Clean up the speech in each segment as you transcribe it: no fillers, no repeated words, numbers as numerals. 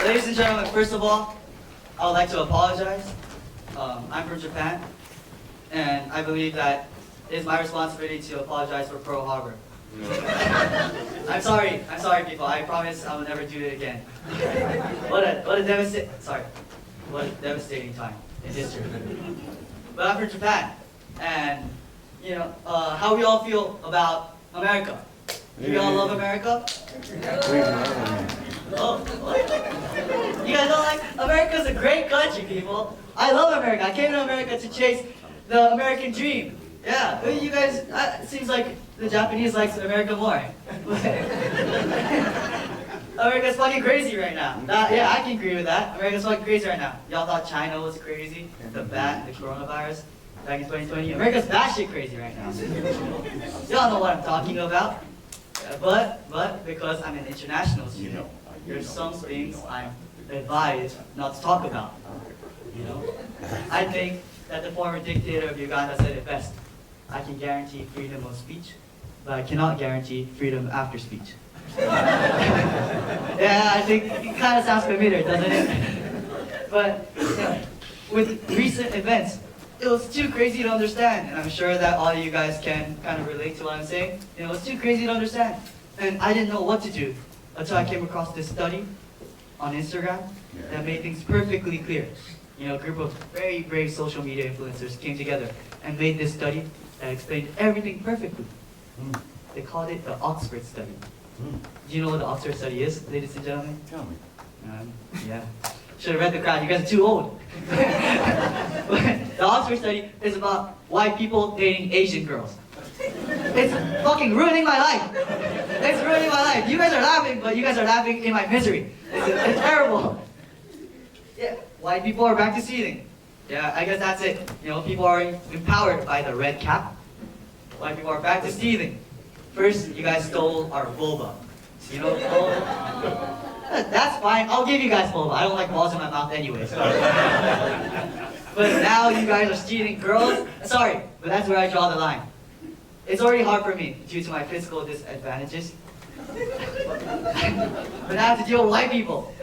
Ladies and gentlemen, first of all, I would like to apologize. I'm from Japan, and I believe that it is my responsibility to apologize for Pearl Harbor. I'm sorry, people. I promise I will never do it again. What a devastating time in history. But I'm from Japan, and how we all feel about America. Do we all love America? Oh, what? You guys don't like? America's a great country, people. I love America. I came to America to chase the American dream. Yeah, you guys, it seems like the Japanese likes America more. America's fucking crazy right now. Yeah, I can agree with that. America's fucking crazy right now. Y'all thought China was crazy, the bat, the coronavirus, back in 2020. America's batshit crazy right now. Y'all know what I'm talking about. But because I'm an international student, there's some things I'm advised not to talk about. I think that the former dictator of Uganda said it best. I can guarantee freedom of speech, but I cannot guarantee freedom after speech. Yeah, I think it kind of sounds familiar, doesn't it? But with recent events, it was too crazy to understand, and I'm sure that all of you guys can kind of relate to what I'm saying. It was too crazy to understand, and I didn't know what to do until I came across this study on Instagram that made things perfectly clear. A group of very brave social media influencers came together and made this study that explained everything perfectly. They called it the Oxford study. Do you know what the Oxford study is, ladies and gentlemen? Tell me. Yeah. Should have read the crowd. You guys are too old. The Oxford study is about white people dating Asian girls. It's fucking ruining my life. It's ruining my life. You guys are laughing, but you guys are laughing in my misery. It's terrible. Yeah, white people are back to stealing. Yeah, I guess that's it. People are empowered by the red cap. White people are back to stealing. First, you guys stole our vulva. Vulva? That's fine. I'll give you guys vulva. I don't like balls in my mouth anyways. But now you guys are stealing girls? Sorry, but that's where I draw the line. It's already hard for me due to my physical disadvantages. But now I have to deal with white people.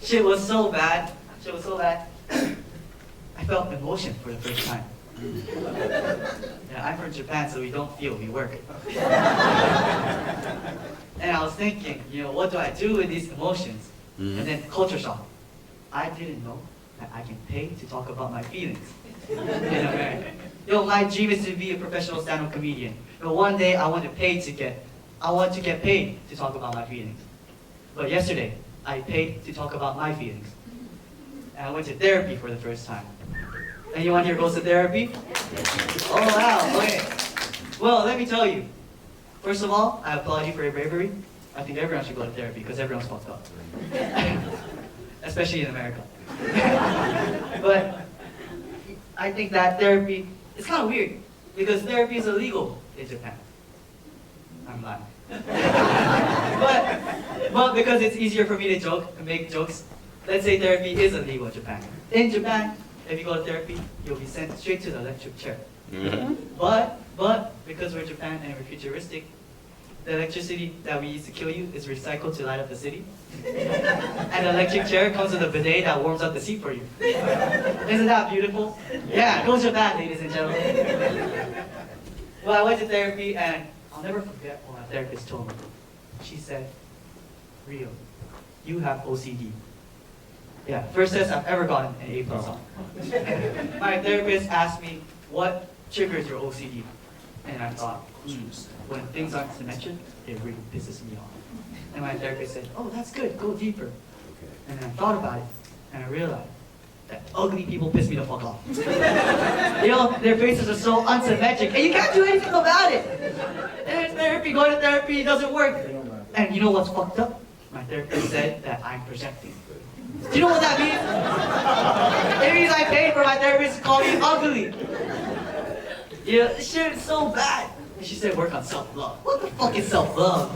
Shit was so bad. I felt emotion for the first time. Yeah, I'm from Japan, so we don't feel, we work. And I was thinking, what do I do with these emotions? And then culture shock. I didn't know that I can pay to talk about my feelings in America. My dream is to be a professional stand-up comedian. One day I want to get paid to talk about my feelings. But yesterday, I paid to talk about my feelings. And I went to therapy for the first time. Anyone here goes to therapy? Oh wow, okay. Well, let me tell you. First of all, I applaud you for your bravery. I think everyone should go to therapy because everyone's fucked up. Especially in America. But I think that therapy is kind of weird because therapy is illegal in Japan. I'm lying. but because it's easier for me to make jokes, let's say therapy is illegal in Japan. In Japan, if you go to therapy, you'll be sent straight to the electric chair. But because we're Japan and we're futuristic, the electricity that we use to kill you is recycled to light up the city. And the electric chair comes with a bidet that warms up the seat for you. Isn't that beautiful? Yeah, go Japan, ladies and gentlemen. Well, I went to therapy and I'll never forget what my therapist told me. She said, Rio, you have OCD. Yeah, first test I've ever gotten an A+ on. My therapist asked me, what triggers your OCD? And I thought, when things aren't symmetric, it really pisses me off. And my therapist said, oh, that's good, go deeper. And then I thought about it, and I realized that ugly people piss me the fuck off. Their faces are so unsymmetric, and you can't do anything about it. And going to therapy doesn't work. And you know what's fucked up? My therapist said that I'm projecting. Do you know what that means? It means I paid for my therapist to call me ugly. This shit is so bad. And she said, work on self-love. What the fuck is self-love?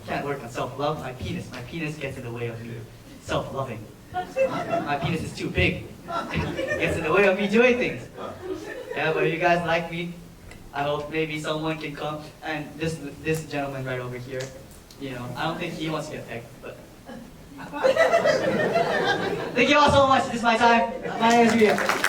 Can't work on self-love. My penis gets in the way of me self-loving. My penis is too big. It gets in the way of me doing things. Yeah, but if you guys like me, I hope maybe someone can come. And this gentleman right over here, I don't think he wants to get pegged, but Thank you all so much. This is my time. My name is Ria.